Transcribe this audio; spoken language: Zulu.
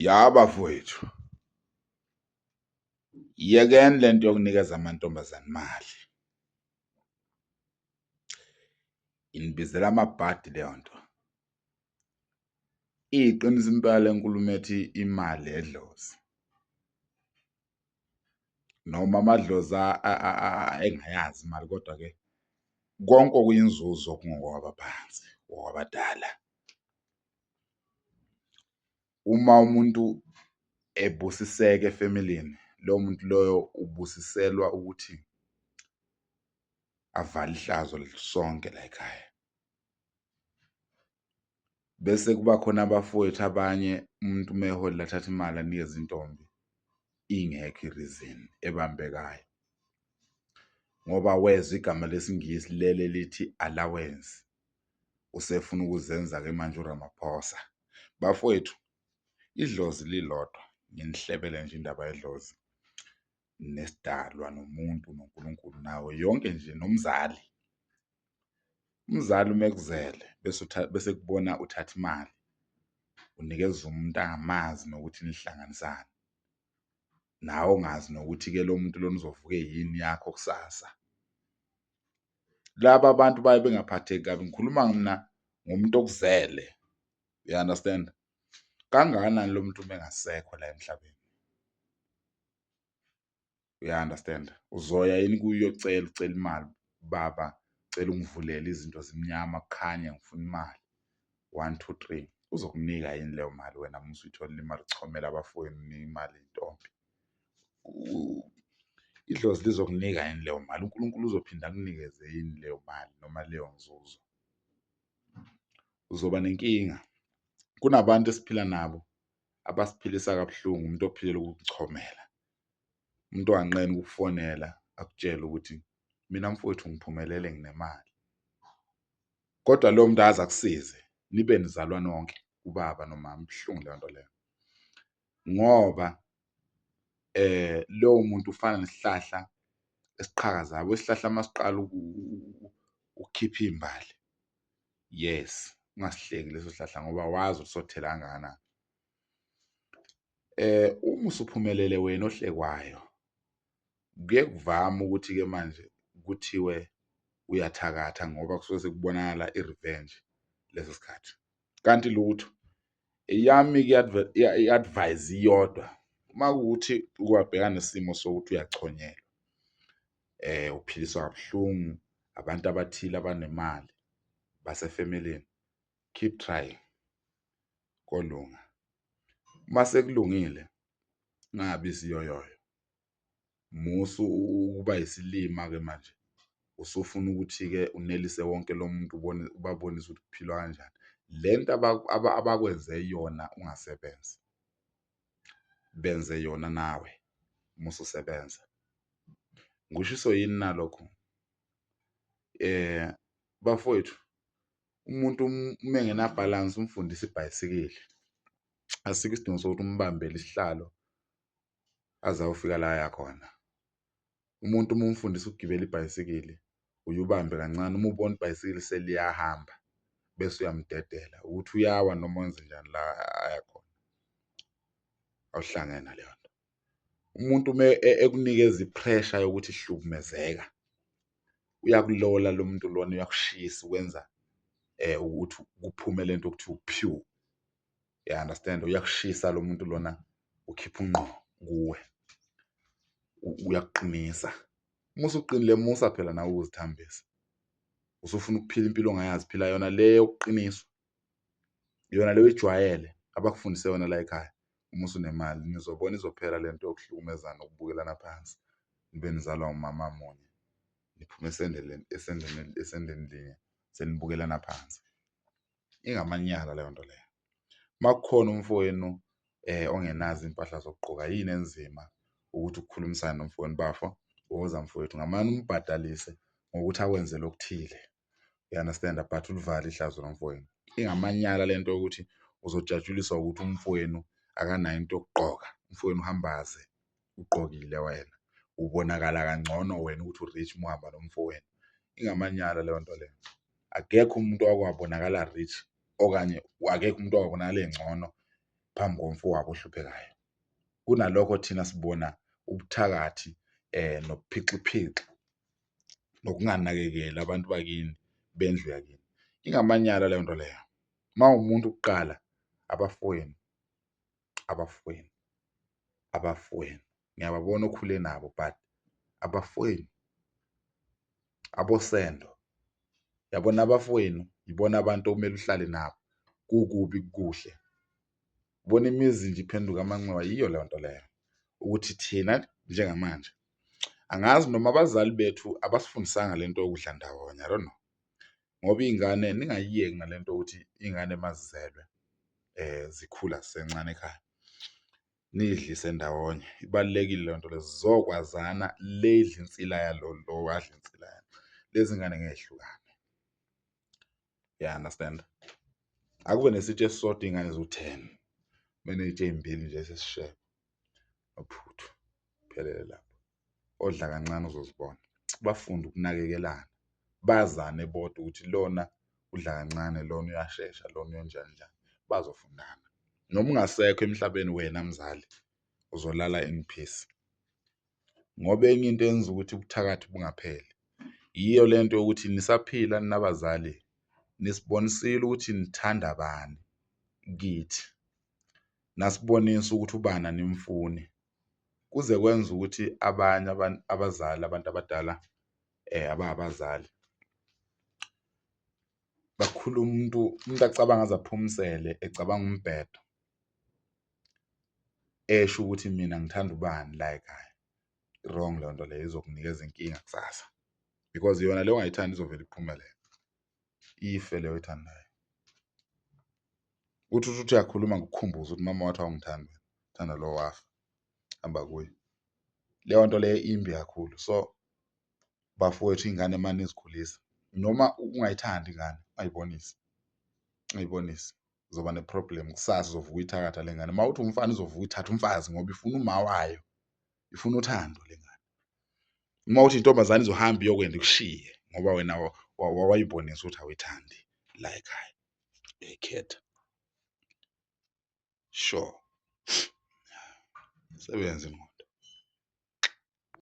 Ya bafowethu, yekeni lento yokunikeza amantombazane imali. Inibizela amabhadi leyo nto. Iyiqiniso impela lenkulumo ethi imali edlozi. Noma amadlozi engayazi imali, kodwa-ke konke okuyinzuzo kungokwabaphansi, okwabadala. Uma umuntu ebusiseka efemelini, lowo muntu loyo ubusiselwa ukuthi avale ihlazo sonke la ekhaya. Bese kuba khona abafowethu abanye, umuntu uma eholile athatha imali anikeze intombi, ingekho i-reason ebambekayo, ngoba wezwa igama lesiNgisi lele lithi allowance, usefuna ukuzenza-ke manje uRamaphosa. Bafowethu, idlozi lilodwa, nginihlebele nje indaba yedlozi, nesidalwa, nomuntu, noNkulunkulu, nawe yonke nje, nomzali. Umzali uma ekuzele bese kubona uthatha imali unikeza umuntu angamazi nokuthi nihlanganisani, nawe ongazi nokuthi-ke lo muntu lona uzovuka eyini yakho kusasa. Laba abantu baye bengaphatheki kabi. Ngikhuluma mina ngomuntu okuzele, you understand? Kangakanani lo muntu uma engasekho la emhlabeni, you understand? Uzoya yini kuye ucela imali, baba cela ungivulele izinto zimnyama kukhanye ngifuna imali, 1 2 3. Uzokunika yini leyo mali wena uma usuyitholile imali, uchomela abafowenu unika imali intombi? Idlozi lizokunika yini leyo mali? uNkulunkulu uzophinda akunikeze yini leyo mali noma leyo nzuzo? Uzoba nenkinga. Kunabantu esiphila nabo abasiphilisa kabuhlungu, umuntu ophilela ukukuchomela, umuntu onganqeni ukukufonela akutshele ukuthi mina mfowethu ngiphumelele nginemali, kodwa lowo muntu aze akusize nibe nizalwa nonke, ubaba nomama. Ibuhlungu leyo nto leyo, ngoba lowo muntu ufana nesihlahla esiqhakazayo. Isihlahla masiqala ukukhipha iyimbali, yes, ungasihleki leso sihlahla ngoba wazi ukuthi sothela kangakanani. Uma usuphumelele wena ohlekwayo, kuye kuvame ukuthi-ke manje kuthiwe uyathakatha ngoba kusuke sekubonakala i-revenge leso sikhathi, kanti lutho. Yami-ke i-advice iyodwa, uma kuwukuthi wabhekana nesimo sokuthi uyachonyelwa, uphiliswa kabuhlungu abantu abathile abanemali basefemelini, keep trying, kolunga. Uma sekulungile, ungabi isiyoyoyo, musa ukuba yisilima-ke manje, usufuna ukuthi-ke unelise wonke lo muntu, ubabonise ukuthi kuphilwa kanjani. Le nto abakwenze yona ungasebenzi, benze yona nawe uma ususebenza. Ngikushiso yini nalokho? Bafowethu, umuntu uma engenabhalansi, umfundise ibhayisikili, asikho isidingo sokuthi umbambele isihlalo aze ayofika la aya khona. Umuntu uma umfundisa ukugibela ibhayisikili, uye ubambe kancane, uma ubona ibhayisikili seliyahamba bese uyamdedela ukuthi uyawa noma wenze njani la aya khona. Awuhlangene naleyo nto. Umuntu uma ekunikeza i-pressure yokuthi hlukumezeka, uyakulola lo muntu lona, uyakushisa, ukwenza ukuthi kuphume lento okuthiwa u-pure, you understand? Uyakushisa lo muntu lona, ukhipha unqo kuwe, uyakuqinisa. Uma usuqinile, musa phela nawe ukuzithambisa. Usufuna ukuphila impilo ongayazi, phila yona le yokuqiniswa, yona le oyijwayele, abakufundise yona la ekhaya. Uma usunemali, nizobona izophela lento yokuhlukumezana nokubukelana phansi, nibe nizalwa umama munye, niphume esendeni linye, senibukelana phansi. Ingamanyala leyo nto leyo. Uma kukhona umfowenu ongenazo impahla zokugqoka, yini enzima ukuthi ukukhulumisane nomfowenu? Bafo, woza mfowethu, ngamane umbhadalise ngokuthi akwenzele okuthile, you understand, but ulivale ihlazo lomfowenu. Ingamanyala lento yokuthi uzojatshuliswa ukuthi umfowenu akanayo into yokugqoka, umfowenu uhambaze ugqokile, wena ubonakala kangcono wena ukuthi u-rich uma uhamba nomfowenu. Ingamanyala leyo nto leyo. Akekho umuntu owakwabonakala rich, okanye akekho umuntu owakwabonakala engcono phambi komfowabo ohluphekayo. Kunalokho thina sibona ubuthakathi nobuphixiphixa nokunganakekeli abantu bakini bendlu yakini. Ingamanyala leyo nto leyo. Mawumuntu ukuqala abafowenu ngiyababona okhule nabo, but abafowenu abosendo, yabona abafowenu yibona abantu okumele uhlale nabo kukubi kuhle. Ubona imizi nje iphenduka amanxiwa, yiyo leyo nto leyo ukuthi thina njengamanje angazi noma abazali bethu abasifundisanga lento yokudla ndawonye. I don't know, ngoba iy'ngane ningayiyeki nalento ukuthi iy'ngane mazizelwe zikhula zisencane ekhaya, niyidlise ndawonye. Ibalulekile leyo nto leyo, zizokwazana, le idla insila yalo, lo wadla insila yalo. Lezi ngane ngehlukane, ya understand. Akube nesitsha esisodwa iy'ngane ziwu-10, beney'tsha ey'mbili nje sesishebo ophuthu, phelele lapho. Odla kancane uzozibona. Bafunde ukunakekelana, bazane bodwa ukuthi lona udla kancane, lona uyashesha, lona uyonjani njani, bazofundana. Noma ungasekho emhlabeni, wena mzali uzolala in peace. Ngoba enye into eyenza ukuthi ubuthakathi bungapheli yiyo lento yokuthi nisaphila ninabazali, nisibonisile ukuthi nithanda bani kithi, nasibonisa ukuthi ubani animfuni, kuze kwenza ukuthi abanye abazali, abantu abadala abazali bakhuluma, umuntu acabanga aze aphumisele, ecabanga umbhedo, esho ukuthi mina ngithanda ubani la ekhaya. Wrong leyo nto leyo, izokunikeza inkinga kusasa, because yona leyo ongayithandi izovela iphumelele, ife leyo oyithandayo. Uthi uyakhuluma ngokukhumbuza ukuthi mama wathi awungithandi, thanda lo wafa, hamba kuye. Leyo nto leyo imbi kakhulu. So bafowethu, iy'ngane mani nizikhulisa, noma ungayithandi ingane, ungayibonisi, uzoba ne-problem kusasa. Uzovuka uyithakatha le ngane. Mawuthi umfana izovuka uyithatha umfazi ngoba ifuna uma wayo, ifuna uthando le ngane. Uma uthi intombazane izohamba iyokwenda ikushiye ngoba wena wayibonisa ukuthi awuyithandi la ekhaya, uyayikhetha. Sure, sebenza ingqondo.